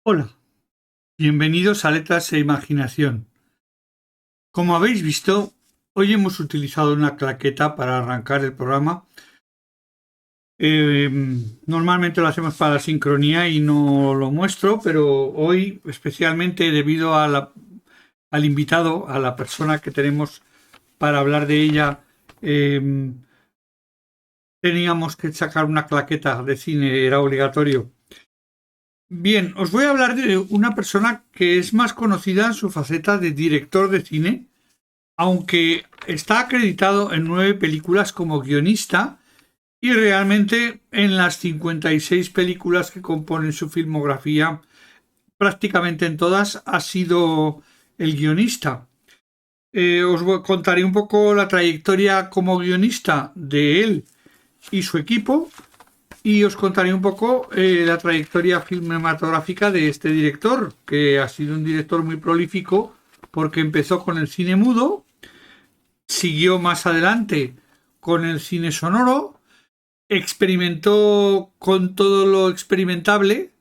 Hola, bienvenidos a Letras e Imaginación. Como habéis visto, hoy hemos utilizado una claqueta para arrancar el programa. Normalmente lo hacemos para la sincronía y no lo muestro, pero hoy, especialmente debido al invitado, a la persona que tenemos para hablar de ella, eh, teníamos que sacar una claqueta de cine, era obligatorio. Bien, os voy a hablar de una persona que es más conocida en su faceta de director de cine, aunque está acreditado en 9 películas como guionista y realmente en las 56 películas que componen su filmografía, prácticamente en todas ha sido el guionista. Contaré un poco la trayectoria como guionista de él y su equipo y os contaré un poco la trayectoria cinematográfica de este director, que ha sido un director muy prolífico porque empezó con el cine mudo. Siguió más adelante con el cine sonoro, experimentó con todo lo experimentable,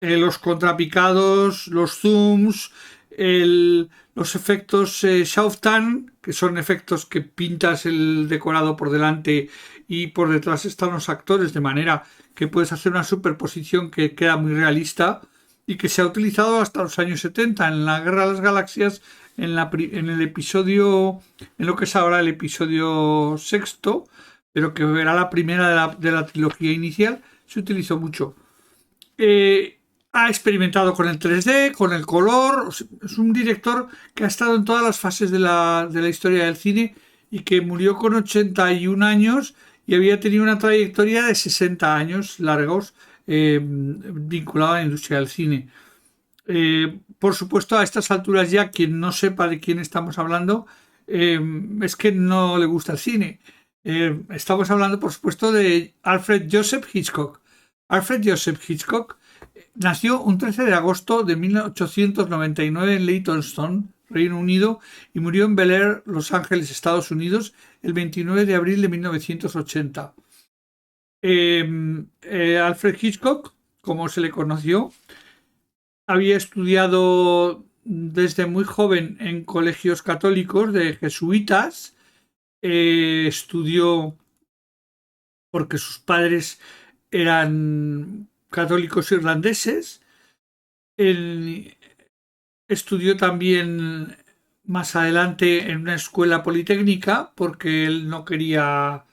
los contrapicados, los zooms, los efectos Shawtan, que son efectos que pintas el decorado por delante y por detrás están los actores, de manera que puedes hacer una superposición que queda muy realista y que se ha utilizado hasta los años 70 en la Guerra de las Galaxias, en el episodio, en lo que es ahora el episodio sexto, pero que era la primera de la trilogía inicial, se utilizó mucho. Eh, Ha experimentado con el 3D, con el color. Es un director que ha estado en todas las fases de la historia del cine y que murió con 81 años y había tenido una trayectoria de 60 años largos vinculada a la industria del cine. Por supuesto, a estas alturas ya quien no sepa de quién estamos hablando es que no le gusta el cine. Estamos hablando, por supuesto, de Alfred Joseph Hitchcock. Alfred Joseph Hitchcock nació un 13 de agosto de 1899 en Leytonstone, Reino Unido, y murió en Bel Air, Los Ángeles, Estados Unidos, el 29 de abril de 1980. Alfred Hitchcock, como se le conoció, había estudiado desde muy joven en colegios católicos de jesuitas. Estudió porque sus padres eran católicos irlandeses. Él estudió también más adelante en una escuela politécnica porque él no quería,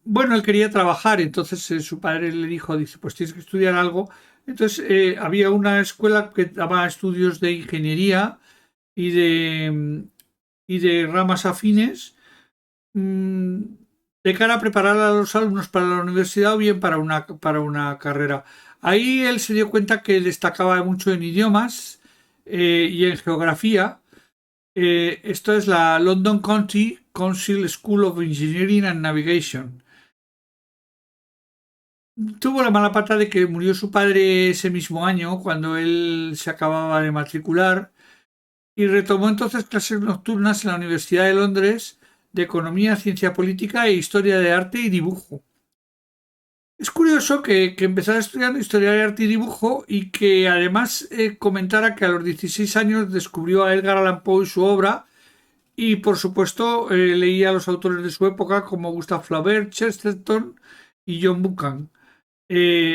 bueno, él quería trabajar, entonces su padre le dice, pues tienes que estudiar algo. Entonces había una escuela que daba estudios de ingeniería y de ramas afines, mm, de cara a preparar a los alumnos para la universidad o bien para una carrera. Ahí él se dio cuenta que destacaba mucho en idiomas y en geografía. Esto es la London County Council School of Engineering and Navigation. Tuvo la mala pata de que murió su padre ese mismo año, cuando él se acababa de matricular, y retomó entonces clases nocturnas en la Universidad de Londres de Economía, Ciencia Política e Historia de Arte y Dibujo. Es curioso que empezara estudiando Historia de Arte y Dibujo y que además comentara que a los 16 años descubrió a Edgar Allan Poe y su obra y por supuesto leía a los autores de su época como Gustave Flaubert, Chesterton y John Buchan.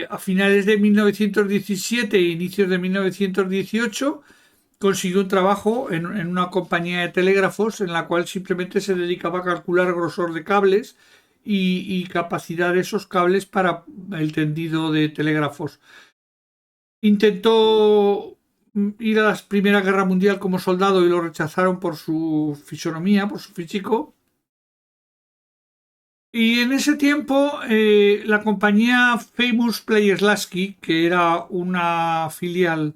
A finales de 1917 e inicios de 1918 consiguió un trabajo en una compañía de telégrafos en la cual simplemente se dedicaba a calcular grosor de cables y capacidad de esos cables para el tendido de telégrafos. Intentó ir a la Primera Guerra Mundial como soldado y lo rechazaron por su fisonomía, por su físico. Y en ese tiempo la compañía Famous Players Lasky, que era una filial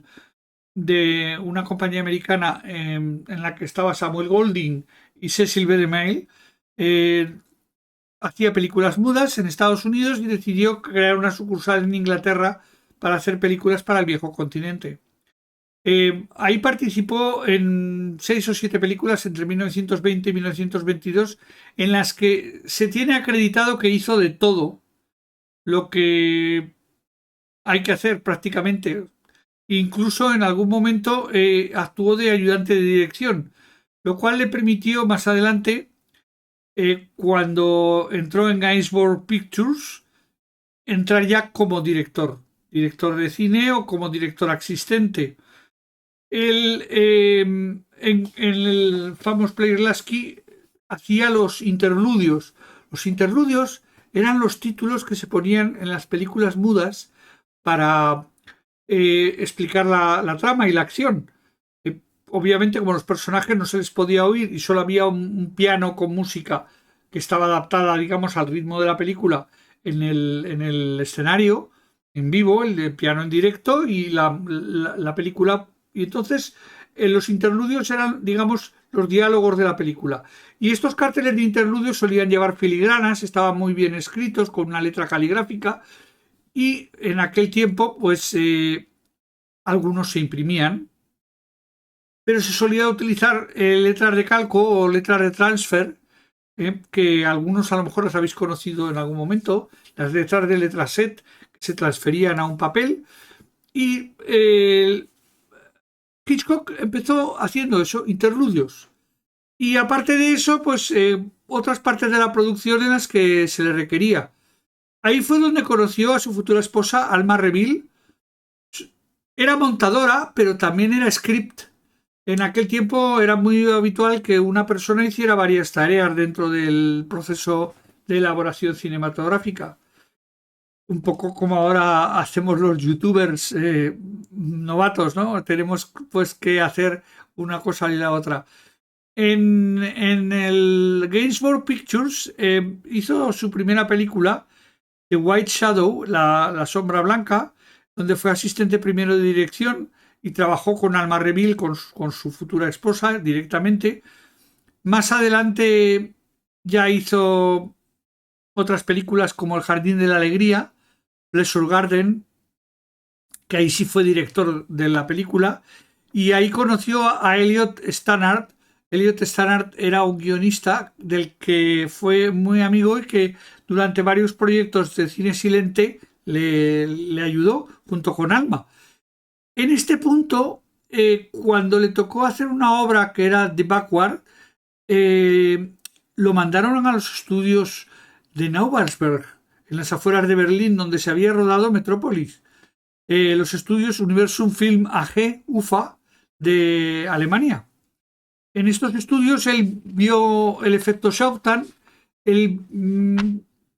de una compañía americana en la que estaba Samuel Goldwyn y Cecil B. DeMille, eh, hacía películas mudas en Estados Unidos y decidió crear una sucursal en Inglaterra para hacer películas para el viejo continente. Ahí participó en 6 o 7 películas entre 1920 y 1922 en las que se tiene acreditado que hizo de todo lo que hay que hacer prácticamente. Incluso en algún momento actuó de ayudante de dirección, lo cual le permitió más adelante, cuando entró en Gainsborough Pictures, entrar ya como director de cine o como director asistente. Él, en el Famous Players Lasky, hacía los interludios. Los interludios eran los títulos que se ponían en las películas mudas para explicar la trama y la acción. Obviamente, como los personajes no se les podía oír y solo había un piano con música que estaba adaptada, digamos, al ritmo de la película en el escenario, en vivo, el piano en directo y la película. Y entonces, los interludios eran, digamos, los diálogos de la película. Y estos carteles de interludios solían llevar filigranas, estaban muy bien escritos, con una letra caligráfica. Y en aquel tiempo, pues algunos se imprimían, pero se solía utilizar letras de calco o letras de transfer, que algunos a lo mejor las habéis conocido en algún momento, las letras de letra set que se transferían a un papel. Y Hitchcock empezó haciendo eso, interludios. Y aparte de eso, pues otras partes de la producción en las que se le requería. Ahí fue donde conoció a su futura esposa, Alma Reville. Era montadora, pero también era script. En aquel tiempo era muy habitual que una persona hiciera varias tareas dentro del proceso de elaboración cinematográfica. Un poco como ahora hacemos los youtubers novatos, ¿no? Tenemos pues que hacer una cosa y la otra. En el Gainsborough Pictures hizo su primera película, The White Shadow, la sombra blanca, donde fue asistente primero de dirección y trabajó con Alma Reville, con su futura esposa, directamente. Más adelante ya hizo otras películas como El Jardín de la Alegría, Pleasure Garden, que ahí sí fue director de la película, y ahí conoció a Elliot Stannard. Elliot Stannard era un guionista del que fue muy amigo y que durante varios proyectos de cine silente le ayudó junto con Alma. En este punto, cuando le tocó hacer una obra que era The Backward, lo mandaron a los estudios de Naubarsberg, en las afueras de Berlín, donde se había rodado Metrópolis. Los estudios Universum Film AG, UFA, de Alemania. En estos estudios él vio el efecto Schouten, él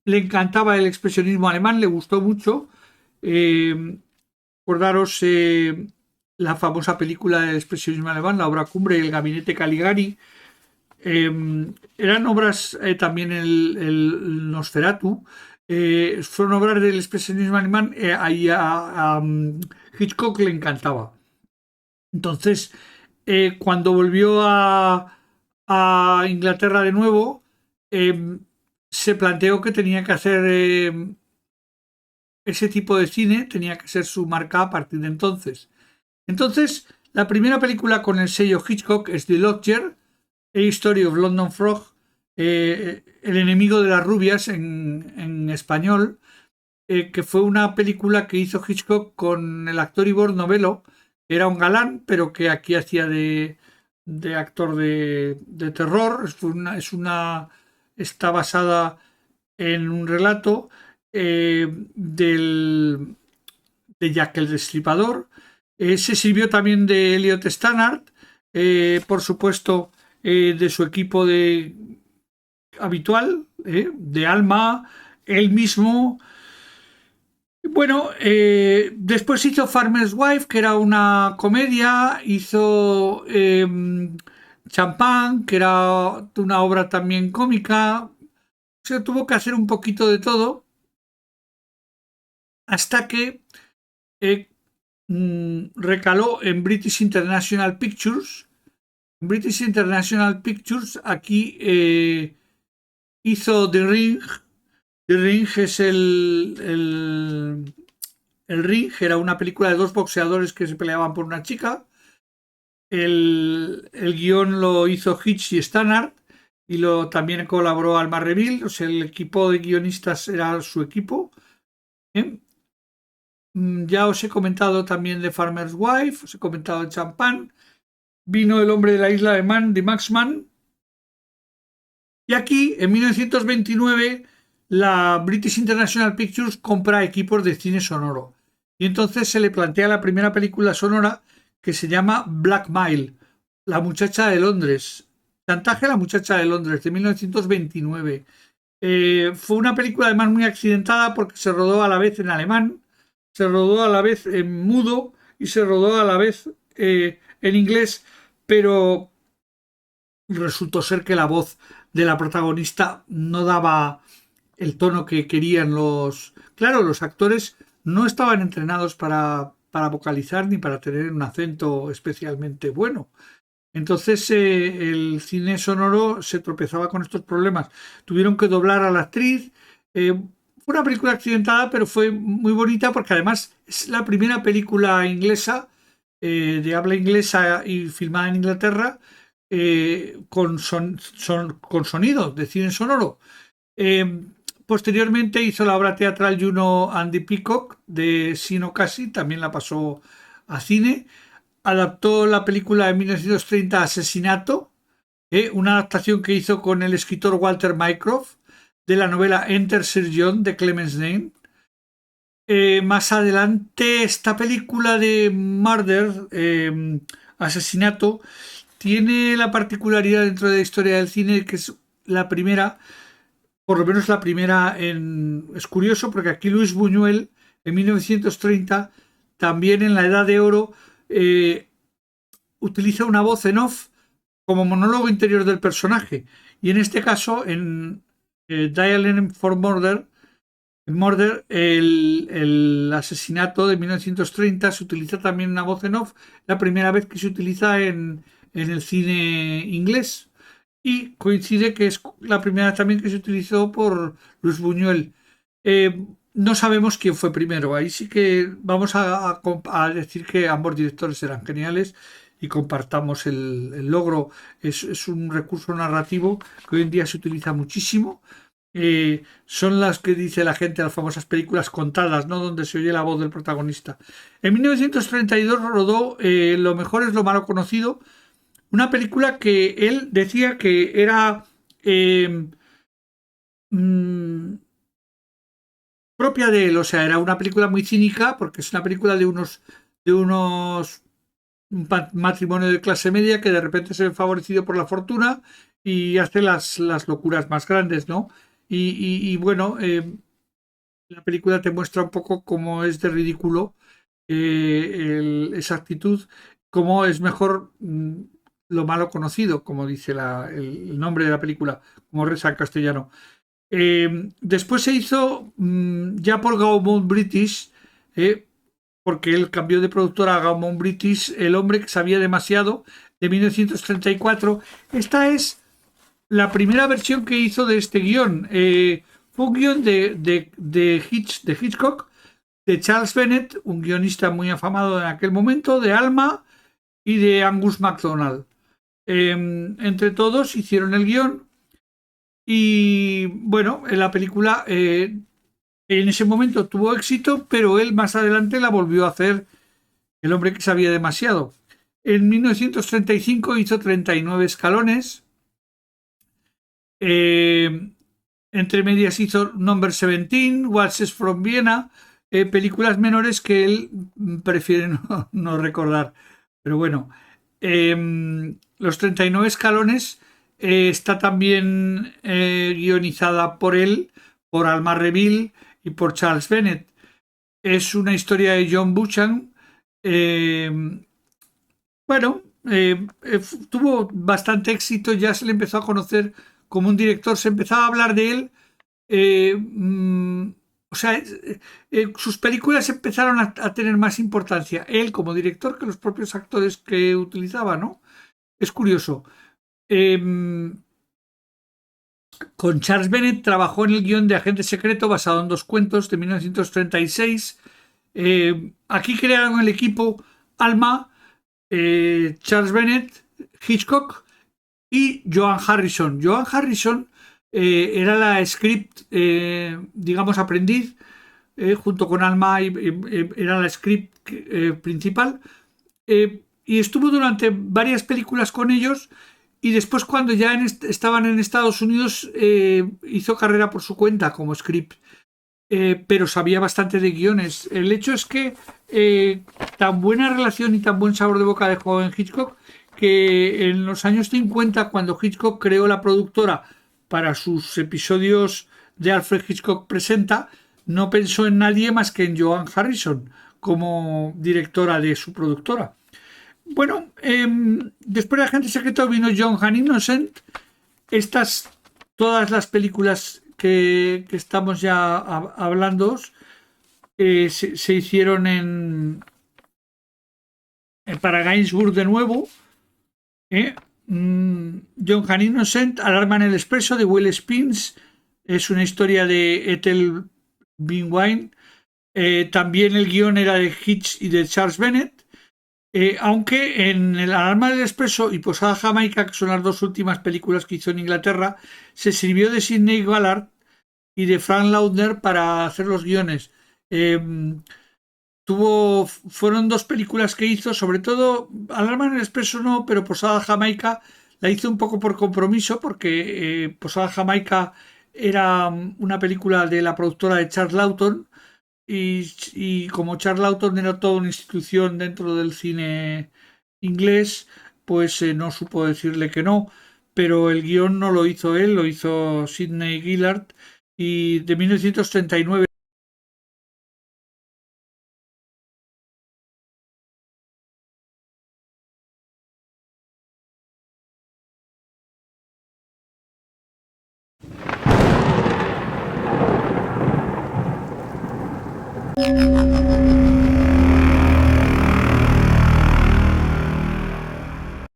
le encantaba el expresionismo alemán, le gustó mucho. Acordaros la famosa película del expresionismo alemán, la obra cumbre, El gabinete Caligari. Eran obras también el Nosferatu. Fueron obras del expresionismo alemán, a Hitchcock le encantaba. Entonces, cuando volvió a Inglaterra de nuevo, se planteó que tenía que hacer ese tipo de cine, tenía que ser su marca a partir de entonces. Entonces, la primera película con el sello Hitchcock es The Lodger, A History of London Frog, El enemigo de las rubias en español, que fue una película que hizo Hitchcock con el actor Ivor Novello, que era un galán, pero que aquí hacía de actor de terror. Está basada en un relato de Jack el Destripador. Se sirvió también de Elliot Stannard, por supuesto, de su equipo habitual, de Alma, él mismo. Bueno, después hizo Farmer's Wife, que era una comedia, hizo Champagne, que era una obra también cómica. Se tuvo que hacer un poquito de todo hasta que recaló en British International Pictures. British International Pictures aquí hizo The Ring. The Ring es el Ring, era una película de dos boxeadores que se peleaban por una chica. El guión lo hizo Hitch y Stannard y también colaboró Alma Reville. O sea, el equipo de guionistas era su equipo. Ya os he comentado también de Farmer's Wife, os he comentado de Champagne. Vino El hombre de la isla de Man, de Max Mann. Y aquí, en 1929, la British International Pictures compra equipos de cine sonoro. Y entonces se le plantea la primera película sonora que se llama Blackmail, La muchacha de Londres. Chantaje a la muchacha de Londres, de 1929. Fue una película además muy accidentada porque se rodó a la vez en alemán, se rodó a la vez en mudo y se rodó a la vez en inglés, pero resultó ser que la voz de la protagonista no daba el tono que querían los... Claro, los actores no estaban entrenados para vocalizar ni para tener un acento especialmente bueno. Entonces el cine sonoro se tropezaba con estos problemas. Tuvieron que doblar a la actriz. Fue una película accidentada, pero fue muy bonita porque además es la primera película inglesa, de habla inglesa y filmada en Inglaterra, con sonido de cine sonoro. Eh, Posteriormente hizo la obra teatral Juno and the Peacock de Sino Casi, también la pasó a cine. Adaptó la película de 1930 Asesinato, una adaptación que hizo con el escritor Walter Mycroft de la novela Enter Sir John de Clemens Dane. Más adelante, esta película de Murder, Asesinato, tiene la particularidad dentro de la historia del cine que es la primera, por lo menos la primera en... Es curioso porque aquí Luis Buñuel, en 1930, también en la Edad de Oro, utiliza una voz en off como monólogo interior del personaje. Y en este caso, en Dial for Murder, el asesinato de 1930, se utiliza también una voz en off, la primera vez que se utiliza en el cine inglés. Y coincide que es la primera también que se utilizó por Luis Buñuel. No sabemos quién fue primero. Ahí sí que vamos a decir que ambos directores eran geniales y compartamos el logro. Es un recurso narrativo que hoy en día se utiliza muchísimo. Son las que dice la gente, las famosas películas contadas, ¿no? Donde se oye la voz del protagonista. En 1932 rodó Lo mejor es lo malo conocido, una película que él decía que era mm, propia de él, o sea, era una película muy cínica porque es una película de unos un matrimonio de clase media que de repente se ve favorecido por la fortuna y hace las locuras más grandes, ¿no? Y bueno, la película te muestra un poco cómo es de ridículo esa actitud, cómo es mejor lo malo conocido, como dice el nombre de la película, como reza en castellano. Después se hizo ya por Gaumont British, porque él cambió de productora a Gaumont British, El hombre que sabía demasiado, de 1934. Esta es la primera versión que hizo de este guión. Fue un guión de Hitchcock, de Charles Bennett, un guionista muy afamado en aquel momento, de Alma y de Angus MacDonald. Entre todos hicieron el guión y bueno, en la película en ese momento tuvo éxito, pero él más adelante la volvió a hacer El hombre que sabía demasiado. En 1935 hizo 39 escalones. Entre medias hizo Number 17, Waltzes from Vienna, películas menores que él prefiere no recordar. Pero bueno, los 39 escalones está también guionizada por él, por Alma Reville y por Charles Bennett. Es una historia de John Buchan. Bueno, tuvo bastante éxito, ya se le empezó a conocer como un director, se empezaba a hablar de él. eh, mm, o sea, sus películas empezaron a tener más importancia, él como director, que los propios actores que utilizaba, ¿no? Es curioso. Con Charles Bennett trabajó en el guión de Agente Secreto basado en dos cuentos de 1936. Aquí crearon el equipo Alma, Charles Bennett, Hitchcock y Joan Harrison. Joan Harrison era la script, digamos, aprendiz, junto con Alma, era la script principal. Y estuvo durante varias películas con ellos. Y después, cuando ya estaban en Estados Unidos, hizo carrera por su cuenta como script. Pero sabía bastante de guiones. El hecho es que tan buena relación y tan buen sabor de boca dejó en Hitchcock, que en los años 50, cuando Hitchcock creó la productora para sus episodios de Alfred Hitchcock Presenta, no pensó en nadie más que en Joan Harrison como directora de su productora. Bueno, después de Agente Secreto vino John Van Innocent. Estas, todas las películas que estamos ya hablando, se hicieron para Gainsbourg de nuevo. John Van Innocent, Alarma en el Expreso de Will Spence, es una historia de Ethel Binwine. También el guión era de Hitch y de Charles Bennett. Aunque en El Alarma del Expreso y Posada Jamaica, que son las dos últimas películas que hizo en Inglaterra, se sirvió de Sidney Gallard y de Frank Lautner para hacer los guiones. Fueron dos películas que hizo, sobre todo Alarma en el Expreso no, pero Posada Jamaica la hizo un poco por compromiso, porque Posada Jamaica era una película de la productora de Charles Lawton, y como Charles Lawton era toda una institución dentro del cine inglés, pues no supo decirle que no, pero el guión no lo hizo él, lo hizo Sidney Gillard, y de 1939.